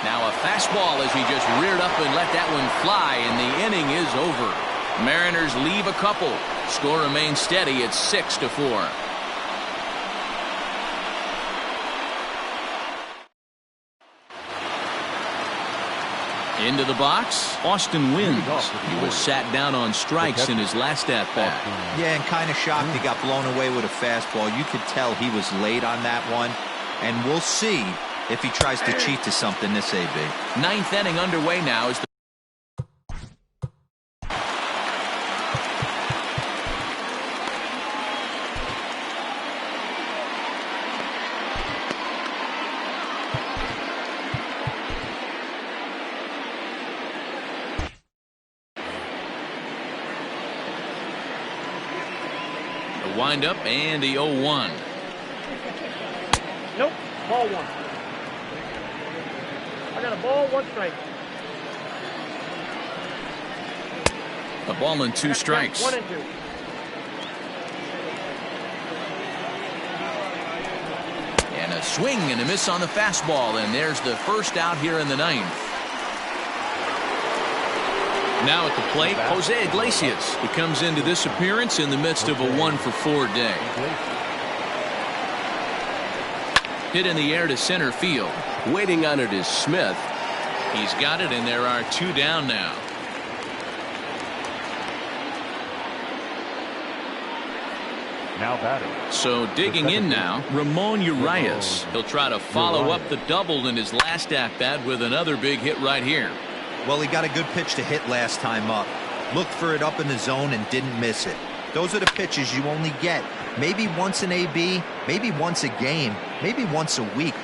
Now a fastball as he just reared up and let that one fly, and the inning is over. Mariners leave a couple. Score remains steady at 6-4. Into the box, Austin Wynns. He was sat down on strikes in his last at-bat. Yeah, and kind of shocked he got blown away with a fastball. You could tell he was late on that one, and we'll see if he tries to cheat to something this AB. 9th inning underway now as the wind up and the 0-1. Nope, ball 1. I got a ball, 1 strike. A ball and 2 strikes. 1 and 2. And a swing and a miss on the fastball, and there's the first out here in the 9th. Now at the plate, Jose Iglesias. He comes into this appearance in the midst of a 1-for-4 day. Hit in the air to center field. Waiting on it is Smith. He's got it, and there are 2 down now. Now batting. So digging in now, Ramon Urias. He'll try to follow up the double in his last at-bat with another big hit right here. Well, he got a good pitch to hit last time up. Looked for it up in the zone and didn't miss it. Those are the pitches you only get maybe once in AB, maybe once a game, maybe once a week.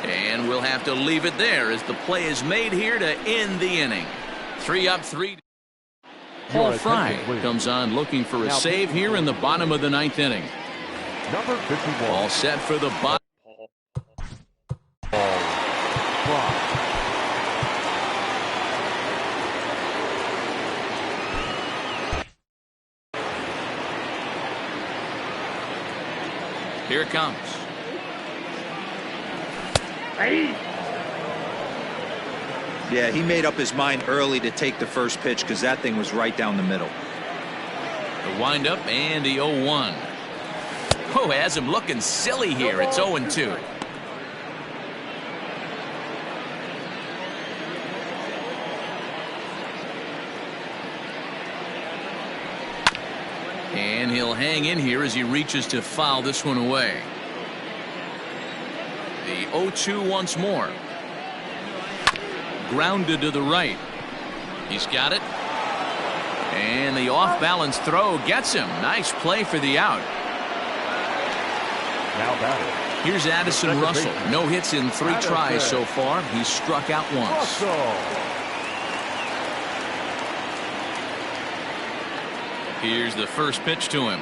And we'll have to leave it there as the play is made here to end the inning. 3 up, 3. Paul Fry comes on looking for a save here in the bottom of the 9th inning. Number 51. All set for the bottom. Here it comes. Yeah, he made up his mind early to take the first pitch because that thing was right down the middle. The windup and the 0-1. Oh, has him looking silly here. It's 0-2. And he'll hang in here as he reaches to foul this one away. The 0-2 once more. Grounded to the right. He's got it. And the off-balance throw gets him. Nice play for the out. Now batting. Here's Addison Russell. No hits in 3 tries so far. He's struck out once. Here's the first pitch to him.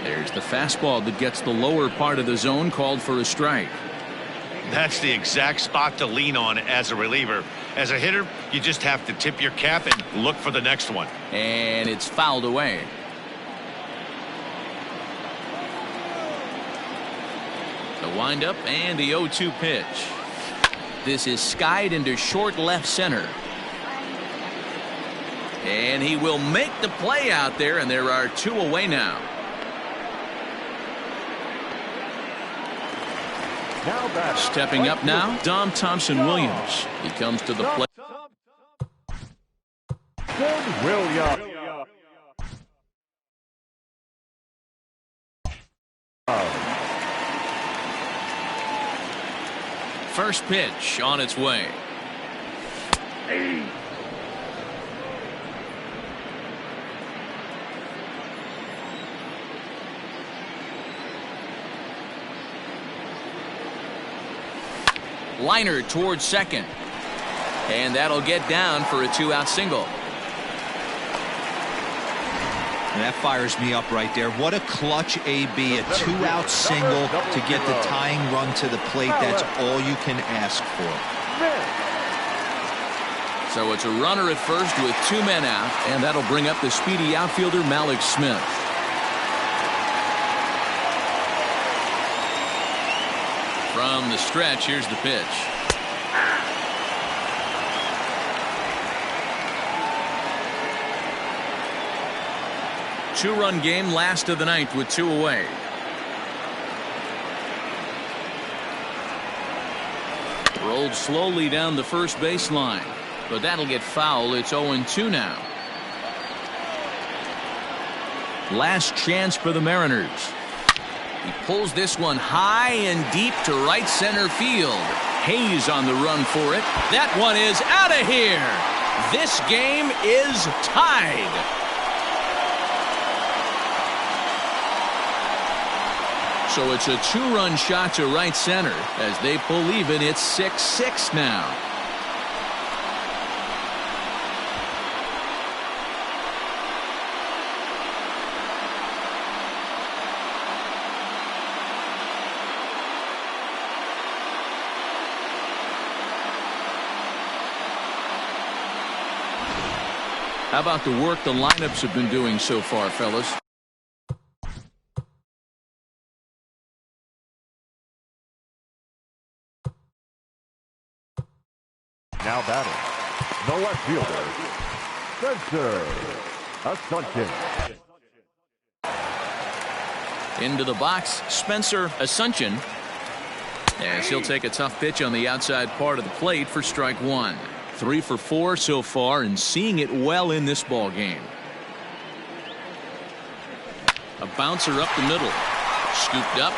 There's the fastball that gets the lower part of the zone, called for a strike. That's the exact spot to lean on as a reliever. As a hitter, you just have to tip your cap and look for the next one. And it's fouled away. The windup and the 0-2 pitch. This is skied into short left center. And he will make the play out there, and there are 2 away now. Stepping up now, Dom Thompson-Williams. He comes to the plate. First pitch on its way. Liner towards second. And that'll get down for a 2-out single. And that fires me up right there. What a clutch AB, a 2-out single to get the tying run to the plate. That's all you can ask for. So it's a runner at first with 2 men out, and that'll bring up the speedy outfielder Malik Smith. From the stretch, here's the pitch. Two-run game, last of the ninth with 2 away. Rolled slowly down the first baseline, but that'll get foul. It's 0-2 now. Last chance for the Mariners. He pulls this one high and deep to right center field. Hayes on the run for it. That one is out of here. This game is tied. So it's a 2-run shot to right center as they pull even. It's 6-6 now. How about the work the lineups have been doing so far, fellas? Now batting, the left fielder, Spencer Asuncion. Into the box, Spencer Asuncion. As he'll take a tough pitch on the outside part of the plate for strike 1. 3 for 4 so far and seeing it well in this ball game. A bouncer up the middle. Scooped up.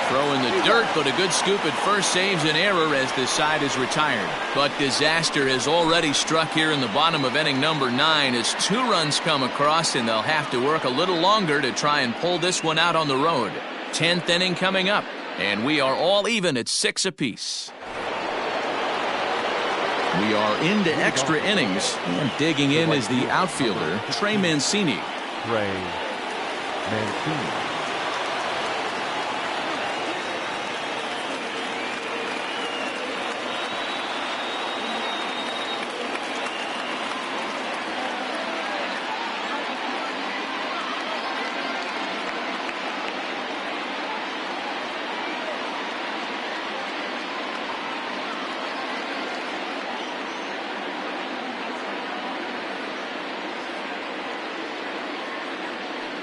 Throw in the dirt, but a good scoop at first saves an error as this side is retired. But disaster has already struck here in the bottom of inning number 9 as 2 runs come across, and they'll have to work a little longer to try and pull this one out on the road. 10th inning coming up, and we are all even at 6 apiece. We are into extra innings, and digging in is the outfielder, Trey Mancini.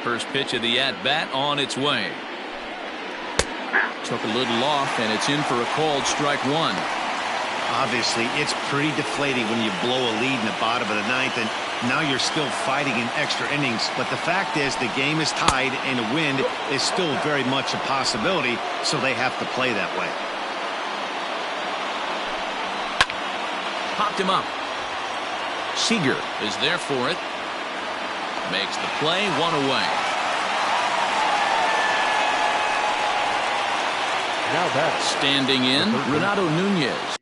First pitch of the at-bat on its way. Took a little off, and it's in for a called strike 1. Obviously, it's pretty deflating when you blow a lead in the bottom of the 9th, and now you're still fighting in extra innings. But the fact is the game is tied, and a win is still very much a possibility, so they have to play that way. Popped him up. Seager is there for it. Makes the play, 1 away. Now that Standing in, Renato Nunez.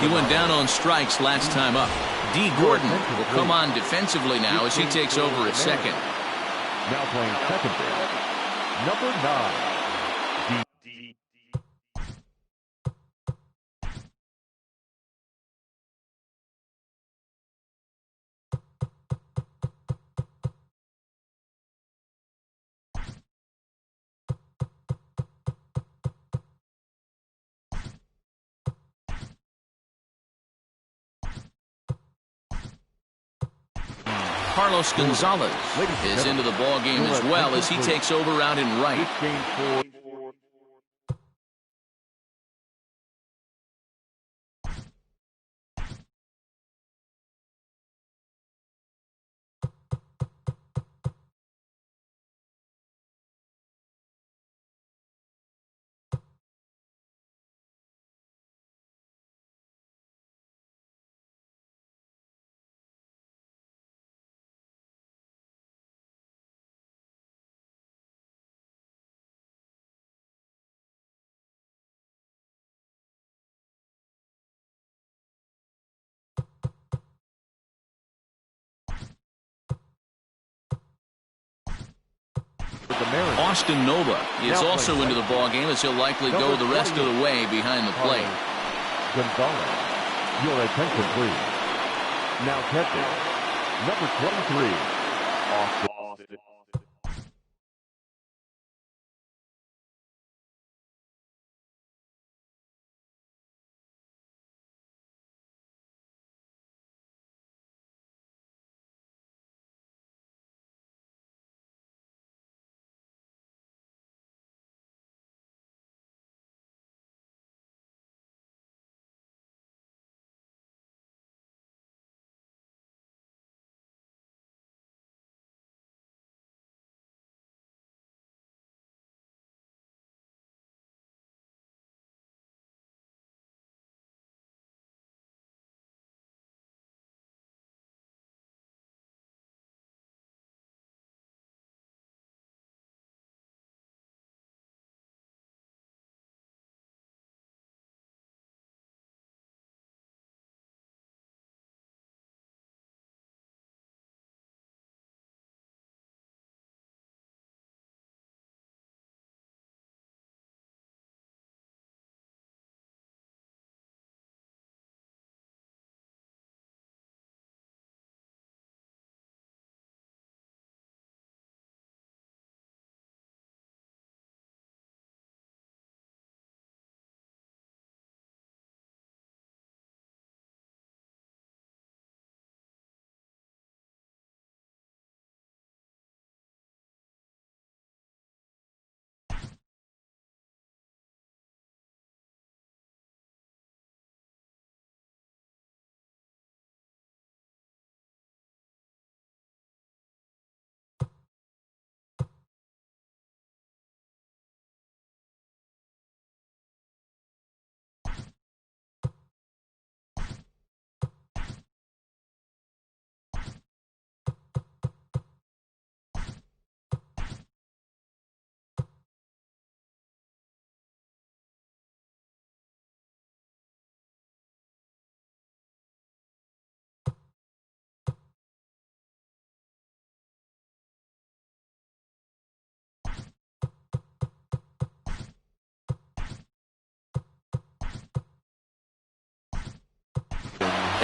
He went down on strikes last time up. D. Gordon will come on defensively now as he takes over at second. Now playing second base, number 9. Carlos Gonzalez is into the ball game as well as he takes over out in right. Austin Nova is also into the ball game as he'll likely go the rest of the way behind the plate. Gonzalez, your attention please. Now catching, number 23, Austin.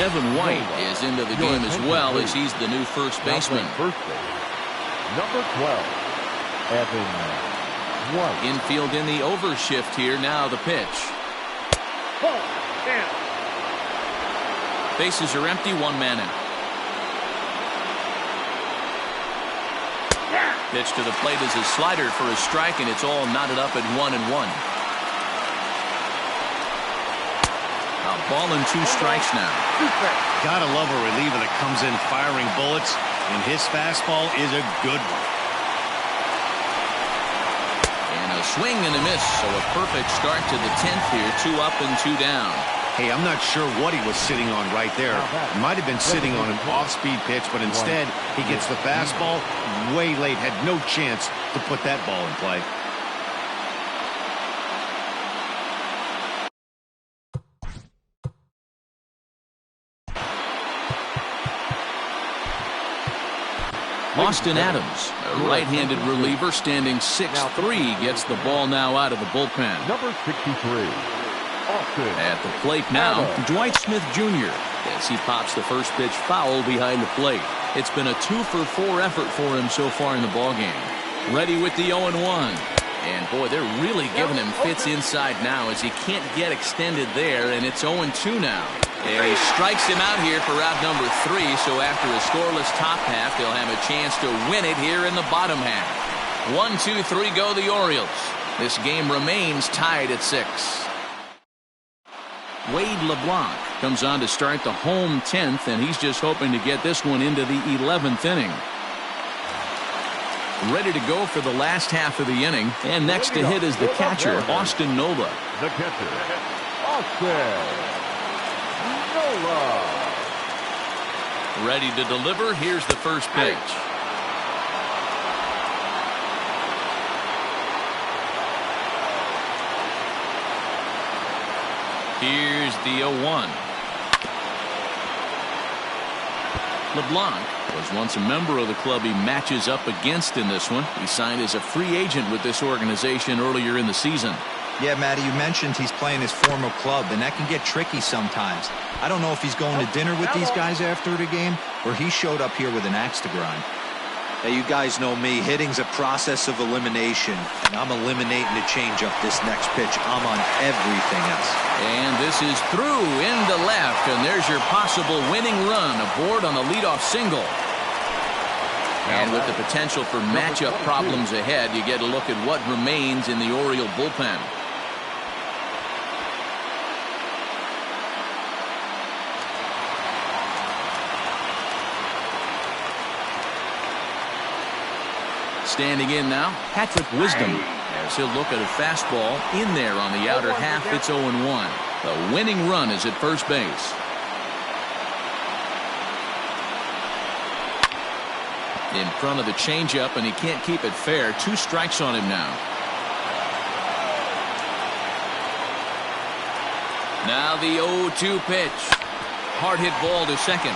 Evan White is into the game as well as he's the new first baseman. First base, number 12, Evan White. Infield in the overshift here. Now the pitch. Bases are empty, one man out. Pitch to the plate is a slider for a strike, and it's all knotted up at 1-1. A ball and 2 strikes now. Gotta love a reliever that comes in firing bullets, and his fastball is a good one. And a swing and a miss, so a perfect start to the 10th here. 2 up and 2 down. Hey, I'm not sure what he was sitting on right there. He might have been sitting on an off-speed pitch, but instead he gets the fastball way late. Had no chance to put that ball in play. Austin Adams, a right-handed reliever standing 6'3", gets the ball now out of the bullpen. Number 63, Austin. At the plate now, Dwight Smith Jr. as he pops the first pitch foul behind the plate. It's been a 2-for-4 effort for him so far in the ballgame. Ready with the 0-1. And boy, they're really giving him fits inside now as he can't get extended there, and it's 0-2 now. And he strikes him out here for out number 3, so after a scoreless top half, they'll have a chance to win it here in the bottom half. 1, 2, 3 go the Orioles. This game remains tied at 6. Wade LeBlanc comes on to start the home 10th, and he's just hoping to get this one into the 11th inning. Ready to go for the last half of the inning, and next to hit is the catcher, Austin Nola. The catcher, Austin Nola. Ready to deliver. Here's the first pitch. Here's the 0-1. LeBlanc was once a member of the club he matches up against in this one. He signed as a free agent with this organization earlier in the season. Yeah, Matty, you mentioned he's playing his former club, and that can get tricky sometimes. I don't know if he's going to dinner with these guys after the game, or he showed up here with an axe to grind. Hey, you guys know me. Hitting's a process of elimination, and I'm eliminating the changeup this next pitch. I'm on everything else. And this is through into left, and there's your possible winning run aboard on the leadoff single. And with the potential for matchup problems ahead, you get a look at what remains in the Oriole bullpen. Standing in now, Patrick Wisdom, as he'll look at a fastball in there on the outer half. It's 0-1. The winning run is at first base. In front of the changeup, and he can't keep it fair. 2 strikes on him now. Now the 0-2 pitch. Hard hit ball to second.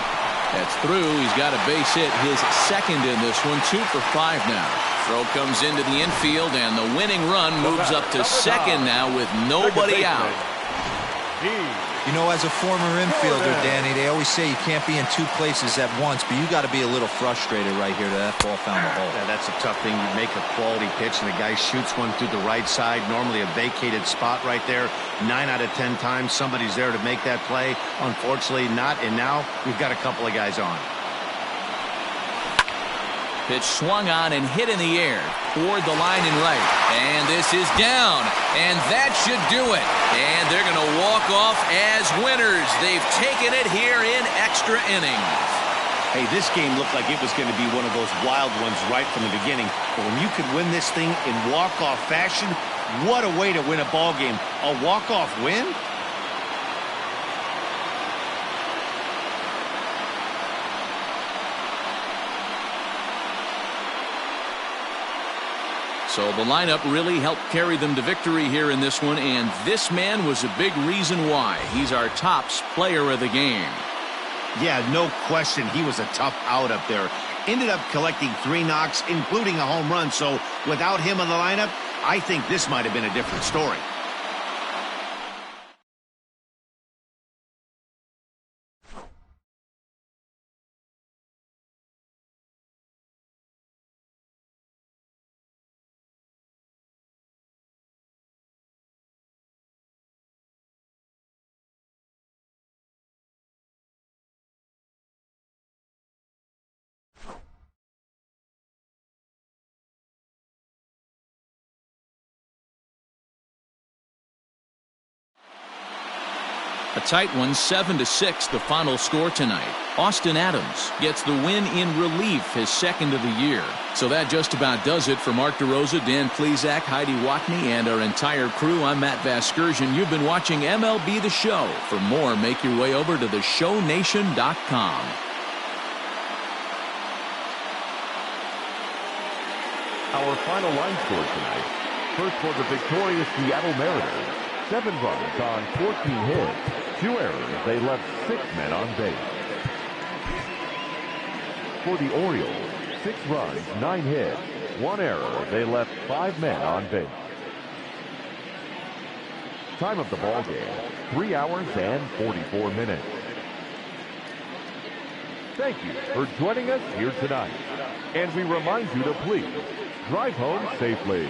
That's through. He's got a base hit, his second in this one. 2 for 5 now. Throw comes into the infield, and the winning run moves up to second now with nobody out. You know, as a former infielder, Danny, they always say you can't be in 2 places at once, but you got to be a little frustrated right here that ball found the hole. Yeah, that's a tough thing. You make a quality pitch, and the guy shoots one through the right side, normally a vacated spot right there. 9 out of 10 times, somebody's there to make that play. Unfortunately, not, and now we've got a couple of guys on. Pitch swung on and hit in the air toward the line and right. And this is down. And that should do it. And they're going to walk off as winners. They've taken it here in extra innings. Hey, this game looked like it was going to be one of those wild ones right from the beginning. But when you could win this thing in walk-off fashion, what a way to win a ball game. A walk-off win? So the lineup really helped carry them to victory here in this one, and this man was a big reason why. He's our tops player of the game. Yeah, no question. He was a tough out up there. Ended up collecting 3 knocks, including a home run. So without him in the lineup, I think this might have been a different story. A tight one, 7-6, the final score tonight. Austin Adams gets the win in relief, his second of the year. So that just about does it for Mark DeRosa, Dan Plesac, Heidi Watney, and our entire crew. I'm Matt Vasgersian. You've been watching MLB The Show. For more, make your way over to theshownation.com. Our final line score tonight. First for the victorious Seattle Mariners. 7 runs on 14 hits. 2 errors. They left 6 men on base. For the Orioles, 6 runs, 9 hits, 1 error. They left 5 men on base. Time of the ball game, 3 hours and 44 minutes. Thank you for joining us here tonight. And we remind you to please drive home safely.